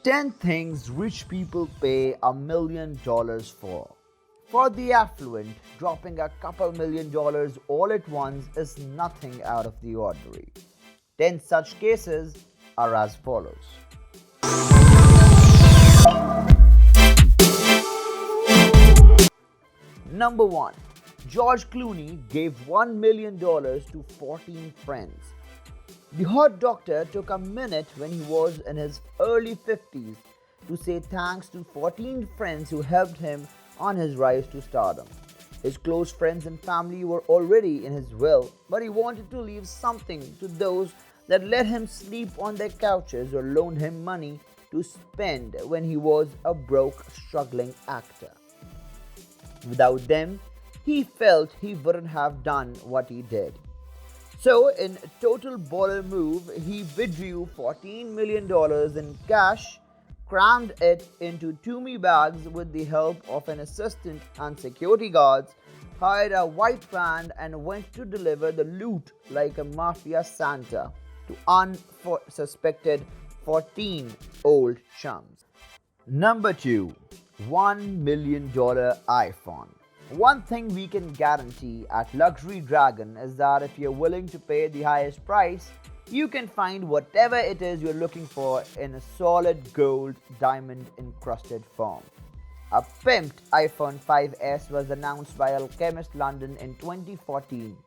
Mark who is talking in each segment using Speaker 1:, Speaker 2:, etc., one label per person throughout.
Speaker 1: 10 things rich people pay $1 million for. For the affluent, dropping a couple $1 million all at once is nothing out of the ordinary. 10 such cases are as follows. Number 1. George Clooney gave $1 million to 14 friends. The hot doctor took a minute when he was in his early 50s to say thanks to 14 friends who helped him on his rise to stardom. His close friends and family were already in his will, but he wanted to leave something to those that let him sleep on their couches or loaned him money to spend when he was a broke, struggling actor. Without them, he felt he wouldn't have done what he did. So, in a total baller move, he withdrew $14 million in cash, crammed it into Toomey bags with the help of an assistant and security guards, hired a white van, and went to deliver the loot like a mafia Santa to unsuspected 14 old chums. Number 2. $1 million iPhone. One thing we can guarantee at Luxury Dragon is that if you're willing to pay the highest price, you can find whatever it is you're looking for in a solid gold diamond encrusted form. A pimped iPhone 5S was announced by Alchemist London in 2014.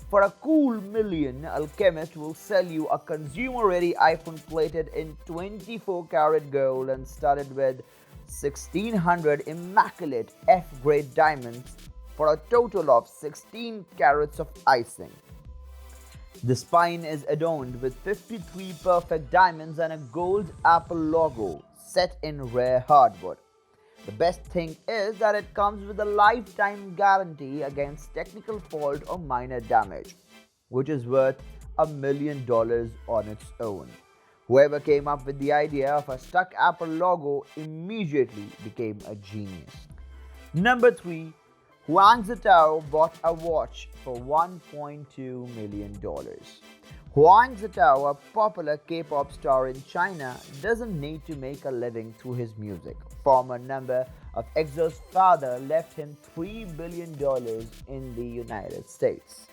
Speaker 1: For a cool million, Alchemist will sell you a consumer-ready iPhone plated in 24 karat gold and studded with 1600 immaculate F-grade diamonds for a total of 16 carats of icing. The spine is adorned with 53 perfect diamonds and a gold Apple logo set in rare hardwood. The best thing is that it comes with a lifetime guarantee against technical fault or minor damage, which is worth $1 million on its own. Whoever came up with the idea of a stuck Apple logo immediately became a genius. Number 3. Huang Zitao bought a watch for $1.2 million. Huang Zitao, a popular K-pop star in China, doesn't need to make a living through his music. Former member of EXO's father left him $3 billion in the United States.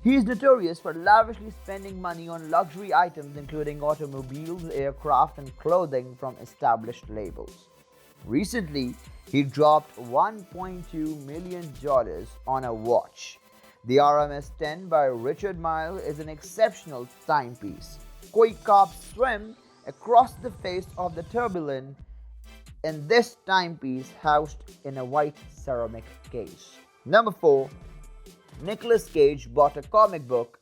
Speaker 1: He is notorious for lavishly spending money on luxury items including automobiles, aircraft, and clothing from established labels. Recently, he dropped $1.2 million on a watch. The RMS 10 by Richard Mille is an exceptional timepiece. Koi carps swim across the face of the turbulent in this timepiece housed in a white ceramic case. Number 4. Nicolas Cage bought a comic book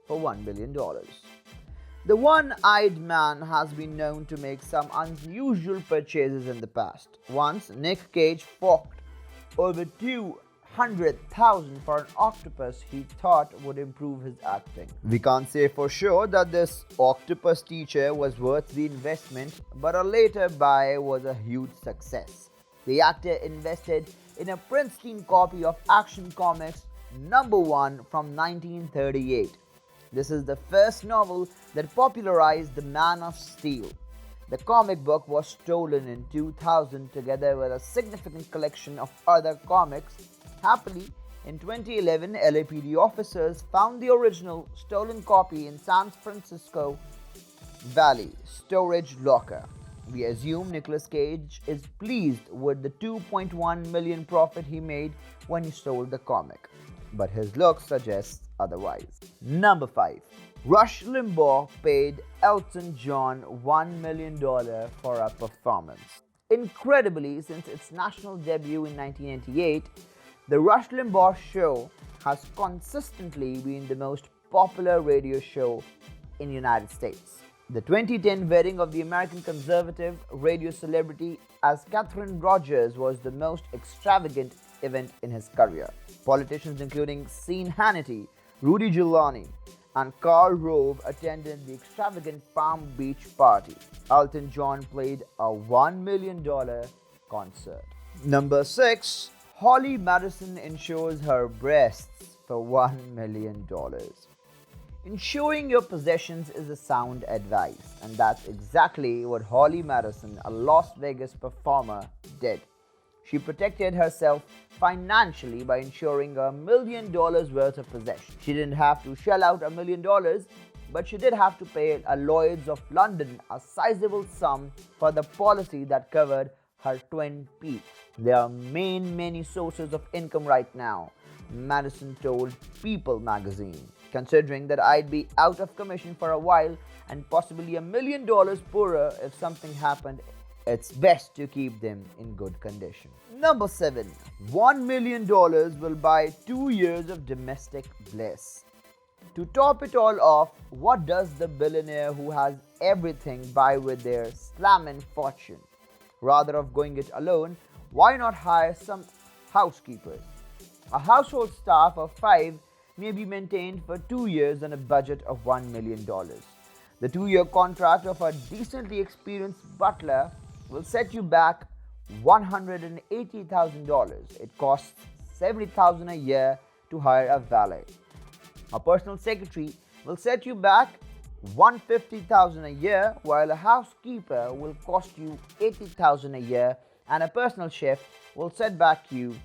Speaker 1: for $1 billion. The one-eyed man has been known to make some unusual purchases in the past. Once, Nick Cage forked over $200,000 for an octopus he thought would improve his acting. We can't say for sure that this octopus teacher was worth the investment, but a later buy was a huge success. The actor invested in a pristine copy of Action Comics number 1 from 1938. This is the first novel that popularized the Man of Steel. The comic book was stolen in 2000 together with a significant collection of other comics. Happily, in 2011, LAPD officers found the original stolen copy in San Francisco Valley storage locker. We assume Nicolas Cage is pleased with the $2.1 million profit he made when he sold the comic, but his looks suggest otherwise. Number 5. Rush Limbaugh paid Elton John $1 million for a performance. Incredibly, since its national debut in 1998, the Rush Limbaugh show has consistently been the most popular radio show in the United States. The 2010 wedding of the American conservative radio celebrity as Catherine Rogers was the most extravagant event in his career. Politicians including Sean Hannity, Rudy Giuliani, and Karl Rove attended the extravagant Palm Beach party. Elton John played a $1 million concert. Number 6. Holly Madison insures her breasts for $1 million. Insuring your possessions is a sound advice, and that's exactly what Holly Madison, a Las Vegas performer, did. She protected herself financially by insuring $1 million worth of possessions. She didn't have to shell out $1 million, but she did have to pay a Lloyd's of London a sizable sum for the policy that covered her twin peaks. There are many sources of income right now, Madison told People magazine. Considering that I'd be out of commission for a while and possibly $1 million poorer if something happened, it's best to keep them in good condition. Number 7. $1 million will buy 2 years of domestic bliss. To top it all off, what does the billionaire who has everything buy with their slamming fortune? Rather of going it alone, why not hire some housekeepers? A household staff of 5 may be maintained for 2 years on a budget of $1 million. The 2-year contract of a decently experienced butler will set you back $180,000. It costs $70,000 a year to hire a valet. A personal secretary will set you back $150,000 a year, while a housekeeper will cost you $80,000 a year, and a personal chef will set back you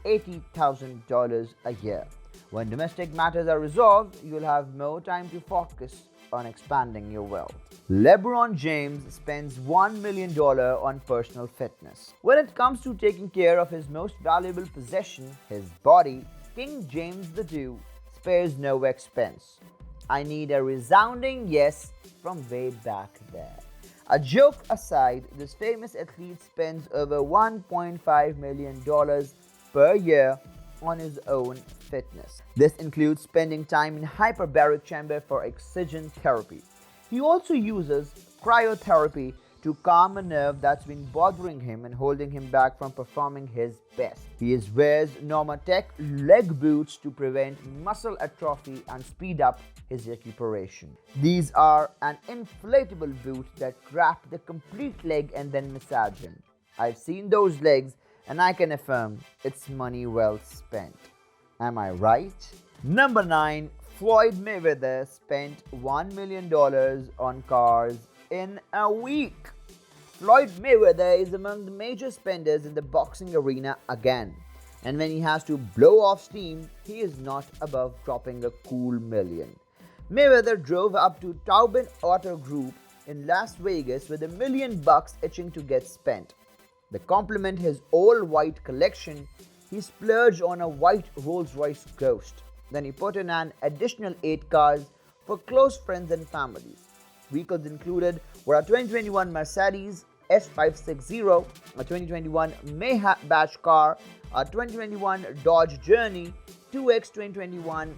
Speaker 1: $80,000 a year. When domestic matters are resolved, you'll have more time to focus on expanding your wealth. Lebron James spends $1 million on personal fitness. When it comes to taking care of his most valuable possession, his body, King James II spares no expense. I need a resounding yes from way back there. A joke aside, this famous athlete spends over $1.5 million per year on his own fitness. This includes spending time in hyperbaric chamber for oxygen therapy. He also uses cryotherapy to calm a nerve that's been bothering him and holding him back from performing his best. He wears Normatec leg boots to prevent muscle atrophy and speed up his recuperation. These are an inflatable boot that wrap the complete leg and then massage him. I've seen those legs and I can affirm it's money well spent. Am I right? Number 9. Floyd Mayweather spent $1 million on cars in a week. Floyd Mayweather is among the major spenders in the boxing arena again. And when he has to blow off steam, he is not above dropping a cool million. Mayweather drove up to Taubman Auto Group in Las Vegas with $1 million itching to get spent. To complement his all-white collection, he splurged on a white Rolls-Royce Ghost. Then he put in an additional 8 cars for close friends and families. Vehicles included were a 2021 Mercedes S560, a 2021 Maybach car, a 2021 Dodge Journey, 2X 2021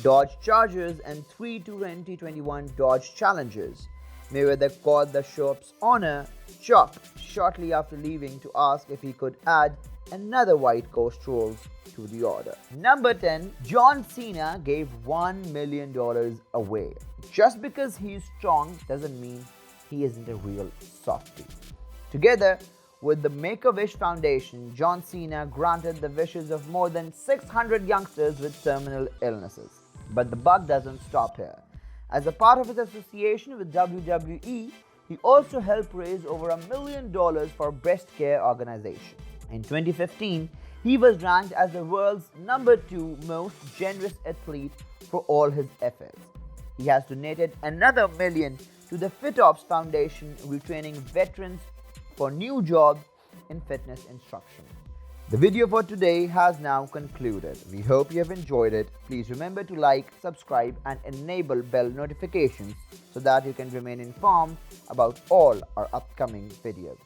Speaker 1: Dodge Chargers, and 3 2021 Dodge Challengers. Mayweather called the shop's owner, Chop, shortly after leaving to ask if he could add another white Ghost Rolls to the order. Number 10. John Cena gave $1 million away. Just because he is strong doesn't mean he isn't a real softie. Together with the Make-A-Wish Foundation, John Cena granted the wishes of more than 600 youngsters with terminal illnesses. But the buck doesn't stop here. As a part of his association with WWE, he also helped raise over $1 million for breast care organization. In 2015, he was ranked as the world's number 2 most generous athlete for all his efforts. He has donated another $1 million to the FitOps Foundation, retraining veterans for new jobs in fitness instruction. The video for today has now concluded. We hope you have enjoyed it. Please remember to like, subscribe and enable bell notifications so that you can remain informed about all our upcoming videos.